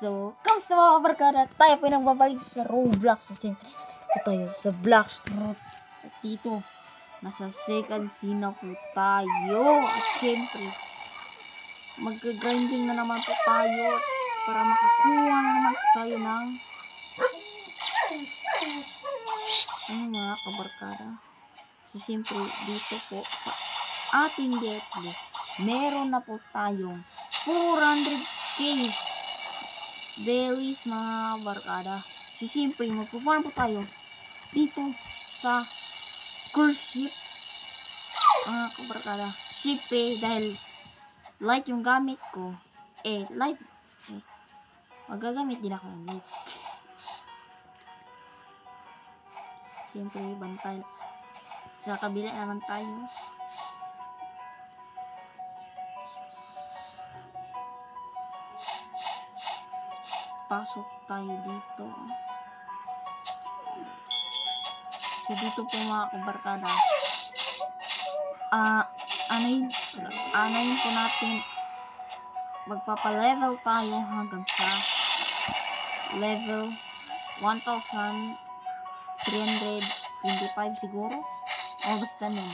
So, kamusta mga kabarkada? Tayo po nagbabalik sa Roblox. So, siyempre, ito tayo sa Blacksroot. At dito, nasa second scene na po tayo. At siyempre, mag-grinding na naman po tayo para makakuha na naman po tayo ng ano mga kabarkada. So, siyempre, dito po sa ating getly, meron na po tayong 400k berries mga barkada. So, siyempre, magpo-farm po tayo dito sa cruise ship mga kabarkada. Siyempre, dahil light yung gamit ko, magagamit din ako ng light. Siyempre, bantay. Sa kabila naman tayo. Pasok tayo dito. So, dito po mga kabarkada, anayin po natin, magpapalevel tayo hanggang sa level 1,325 siguro, o basta nun,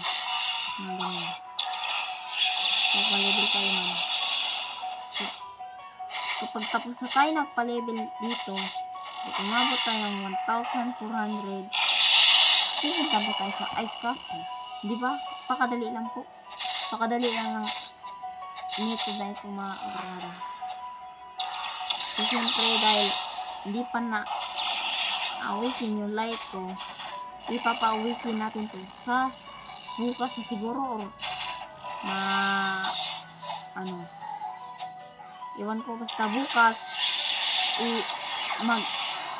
mga ganyan. So, palevel tayo nun. So, kapag tapos na tayo nagpa-level dito, umabot tayo ng 1,400, pupunta po tayo sa ice castle. Di ba? Pakadali lang po. Pakadali lang ng nito na ito mga kabarkada. So, siyempre, dahil hindi pa na awisin yung light ko, ipapa-awisin natin to sa bukas na siguro, or iwan ko, basta bukas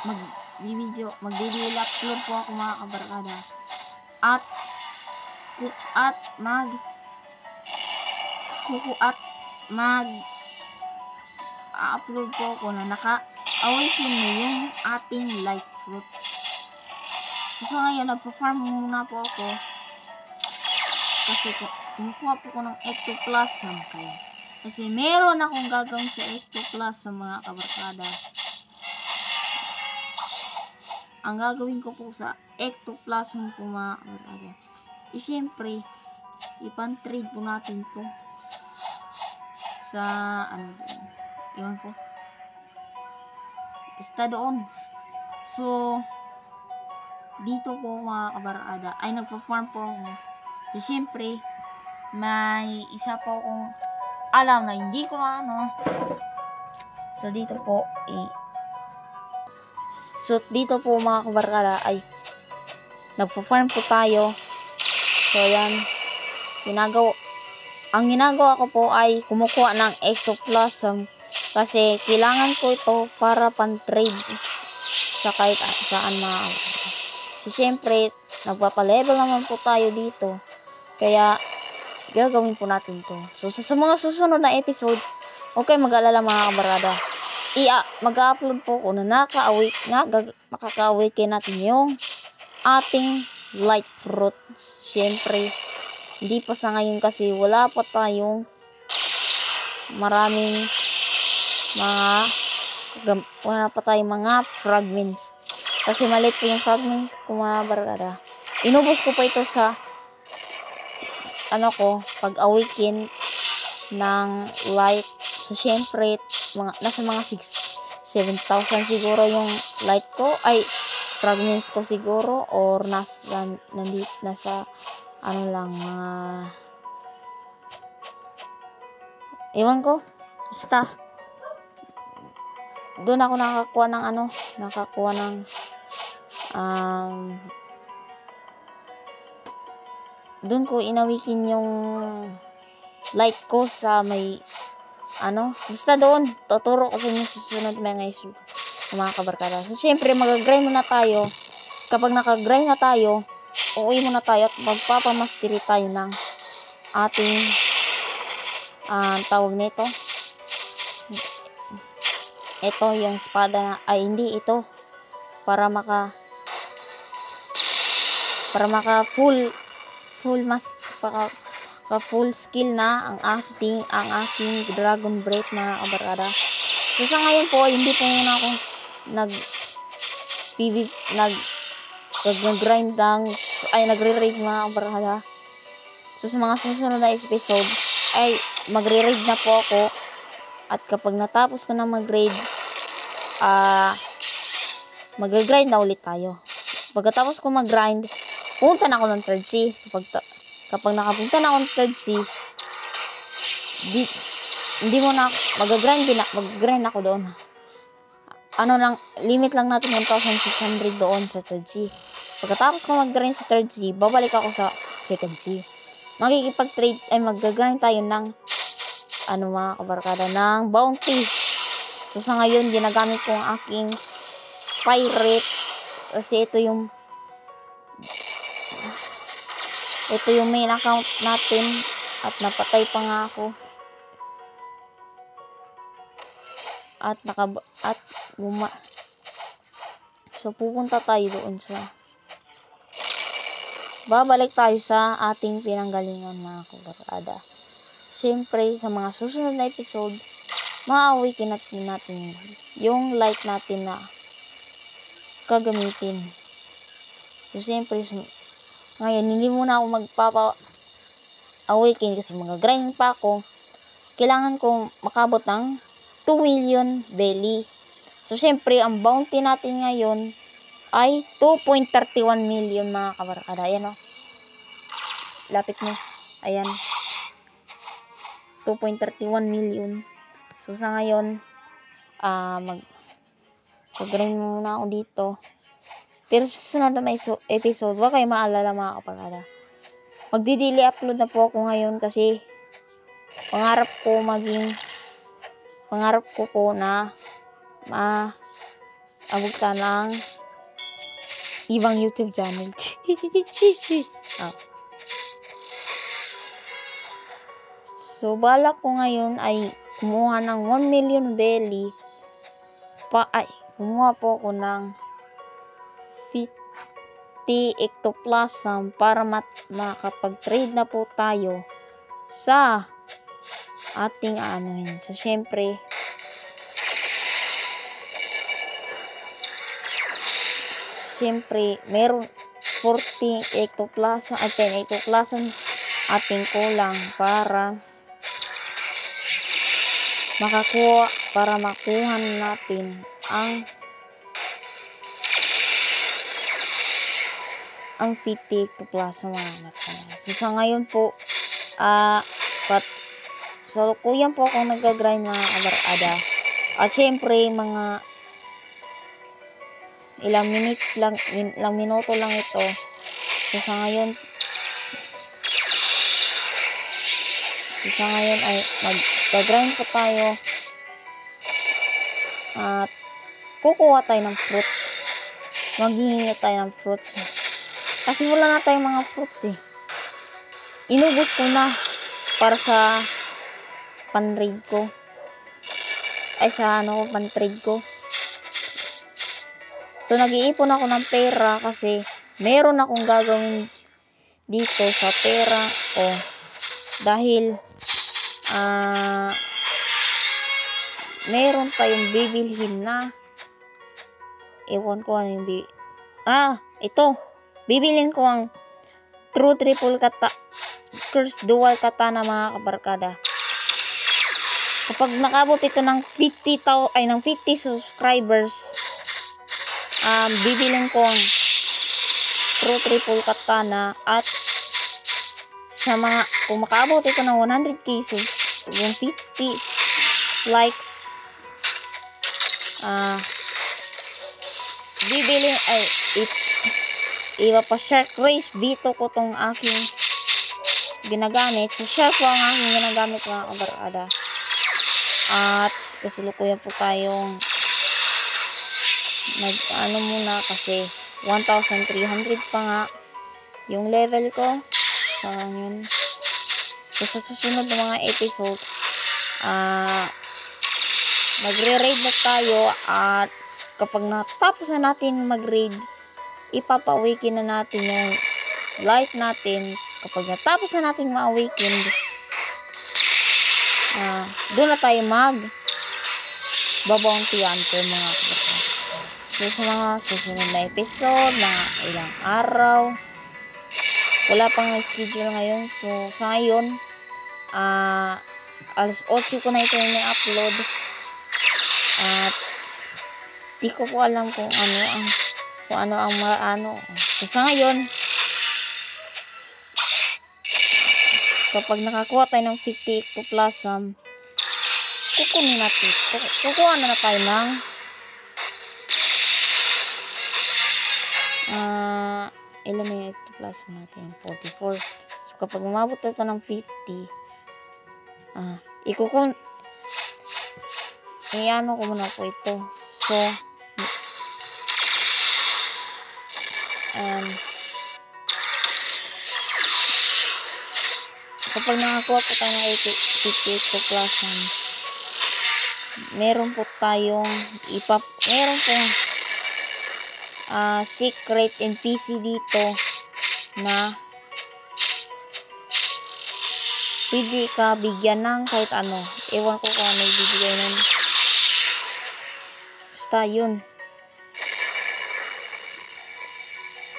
mag-video upload po ako mga kabarkada, at upload po ako na naka-awaken na yung ating life fruit. So, sa ngayon, nagpa-farm muna po ako kasi kumukuha po ko ng ectoplasm kayo. Kasi meron akong gagawin sa ectoplasm mga kabarkada. Ang gagawin ko po sa ectoplasm po mga kabarkada, siyempre, ipan-trade po natin to sa iwan ko, basta doon. So, dito po mga kabarkada ay nagpa-farm po ako. So, siyempre, may isa po akong alam na hindi ko So, dito po dito po mga kabarkada ay nagpa-farm po tayo. So, yan, ang ginagawa ko po ay kumukuha ng ectoplasm kasi kailangan ko ito para pan-trade sa kahit saan mga. So, siyempre, nagpapalevel naman po tayo dito. Kaya, gagawin po natin to. So, sa mga susunod na episode, okay, mag-alala mga kabarkada, mag-upload po ko na makaka-awaken natin yung ating light fruit. Siyempre, hindi pa sa ngayon kasi wala pa tayong mga fragments. Kasi maliit po yung fragments ko mga barkada. Inubos ko pa ito sa pag-awaken ng light. So, siyempre, nasa mga 7,000 siguro yung light ko, fragments ko siguro, or nasa ewan ko, basta doon ako nakakuha ng doon ko inawikin yung light ko sa may basta doon tuturo ko sa inyo susunod mga kabarkada. So, siyempre, mag-grind muna tayo. Kapag naka-grind na tayo, uuwi muna tayo at magpapamastery tayo ng ating tawag nito. Ito yung espada hindi ito para maka full full skill na ang aking dragon breath mga kabarkada. So sa ngayon po, hindi po muna ako nag-grind nagre-raid mga kabarkada. So sa mga susunod na episode ay magre-raid na po ako. At kapag natapos ko na mag-raid, mag-grind na ulit tayo. Pagkatapos ko mag-grind, punta na ako ng third sea. Kapag nakapunta na ako ng third sea, hindi mo na mag-grind ako doon. Limit lang natin 1,600 doon sa third sea. Pagkatapos ko mag-grind sa third sea, babalik ako sa second sea. Magkikipag-trade, mag-grind tayo ng mga kabarkada, ng bounty. So sa ngayon, ginagamit ko ang aking pirate kasi ito yung main account natin at napatay pa nga ako. So pupunta tayo doon babalik tayo sa ating pinanggalingan mga kabarkada. Siyempre, sa mga susunod na episode, ma-awaken natin yung light natin na gagamitin. So siyempre, ngayon hindi muna ako magpapa-awaken kasi mag-grind pa ako. Kailangan ko makabot ng 2 million belly. So siyempre, ang bounty natin ngayon ay 2.31 million mga kabarkada. Ayan o. Lapit mo. Ayan. 2.31 million. So sa ngayon, mag-grind muna ako dito. Pero sa susunod na episode, wag kayo maalala mga kabarkada. Magdi-daily upload na po ako ngayon kasi pangarap ko po na maabot ka ng ibang YouTube channel. So, balak ko ngayon ay kumuha ng 1 million belly. Kumuha po ako ng 50 ectoplasm para makapag-trade na po tayo sa ating So, syempre, meron 40 ectoplasm at 10 ectoplasm ating kulang para makuha natin ang 50 ectoplasm mga kabarkada. So sa ngayon po, so kuyan po ako nag-grind mga kabarkada. At syempre, mga ilang minuto lang ito. So sa ngayon ay mag-grind po tayo at kukuha tayo ng fruit. Maghihingi tayo ng fruits kasi wala na tayong mga fruits inubos ko na para sa pan-trade ko pan-trade ko. So nag-iipon ako ng pera kasi meron akong gagawin dito sa pera ko dahil meron tayong bibilhin na ewan ko ano yung ito bibilhin ko ang True Triple Curse Dual Katana mga kabarkada. Kapag nakabot ito ng 50 subscribers, bibilhin ko ang True Triple Katana at kung makaabot ito ng 100k yung 50 likes, ipa-shark race dito ko tong aking ginagamit. So shark po ang aking ginagamit mga kabarkada. At kasalukuyan po tayong muna kasi 1,300 pa nga yung level ko. So yun. So sa susunod na mga episode, magre-raid na tayo at kapag natapos na natin mag-raid, ipapa-awaken na natin yung light natin. Kapag natapos na natin ma-awaken, doon na tayo babounty hunter mga kabarkada. So sa mga susunod na episode, mga ilang araw, wala pang schedule ngayon. So sa ngayon, alas 8 ko na ito yung upload. At di ko po alam kung ano ang So sa ngayon, kapag nakakuha tayo ng 50 ectoplasm, kukunin natin. Kukuha na tayo ng ilan na yung ectoplasm natin? 44. So kapag umabot ito ng 50, iano ko muna po ito. So kapag nakakuha po tayo ng 50 ectoplasm, meron po tayong meron pong secret NPC dito na pwede ka bigyan ng kahit ano. Ewan ko kung ano ibibigay nun. Basta yun.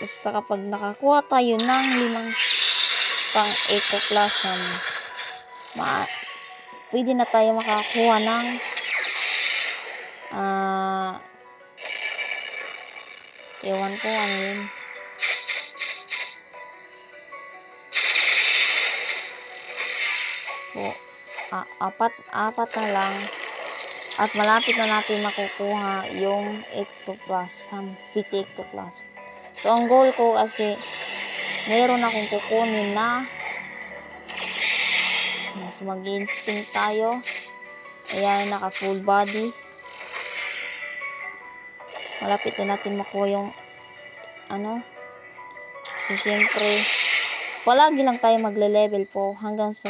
Basta kapag nakakuha tayo ng 5 pang ectoplasm, pwede na tayo makakuha ng ewan ko ano yun. So apat na lang at malapit na natin makukuha yung ectoplasm, 50 ectoplasm. So ang goal ko kasi meron akong kukunin na so mag-instinct tayo. Ayan, naka full body. Malapit na natin makuha yung so syempre palagi lang tayo magle-level po hanggang sa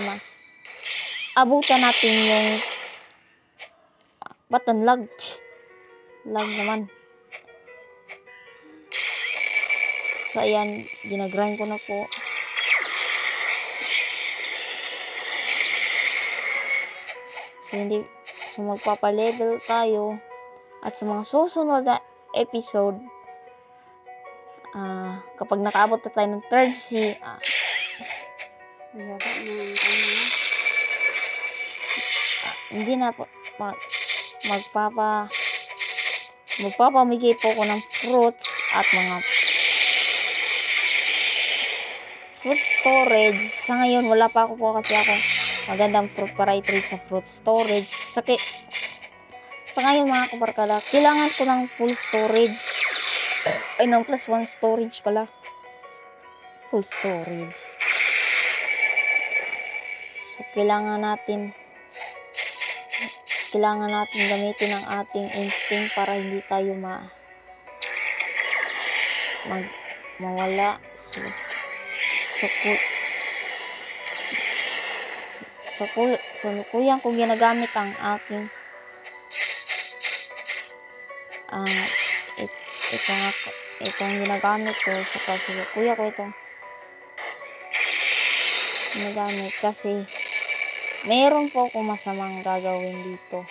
abutan natin yung button lag naman. So ayan, ginagrind ko na po. So magpapa-level tayo at sa mga susunod na episode, kapag nakaabot na tayo ng 3rd sea, hindi na po magpapamigay po ko ng fruits at mga fruit storage. Sa ngayon wala pa ako po kasi ako magandang fruit para i-trade sa fruit storage. Sa ngayon mga kabarkada, kailangan ko ng full storage. Ng +1 storage pala. Full storage. So kailangan natin gamitin ang ating instinct para hindi tayo mawala. So kuyang kung ginagamit ang aking itong ginagamit ko sa kuya ko itong ginagamit kasi meron po akong masamang gagawin dito.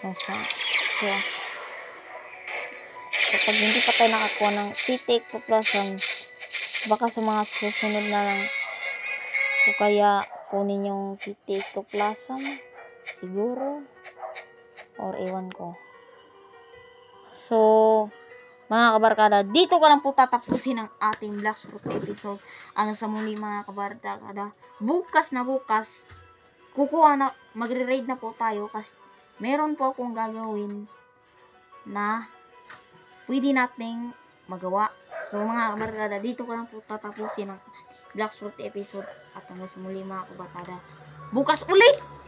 So kapag hindi pa tayo nakakuha ng 50 ectoplasm, baka sa mga susunod na lang o kaya kunin yung 50 ectoplasm siguro or ewan ko. So mga kabarkada, dito ko lang po tatapusin ang ating Black Fruit episode. Hanggang sa muli mga kabarkada, bukas magre-raid na po tayo kasi meron po akong gagawin na pwede nating magawa. So mga kabarkada, dito ko lang po tatapusin ang Black Fruit episode at hanggang sa muli mga kabarkada, bukas ulit!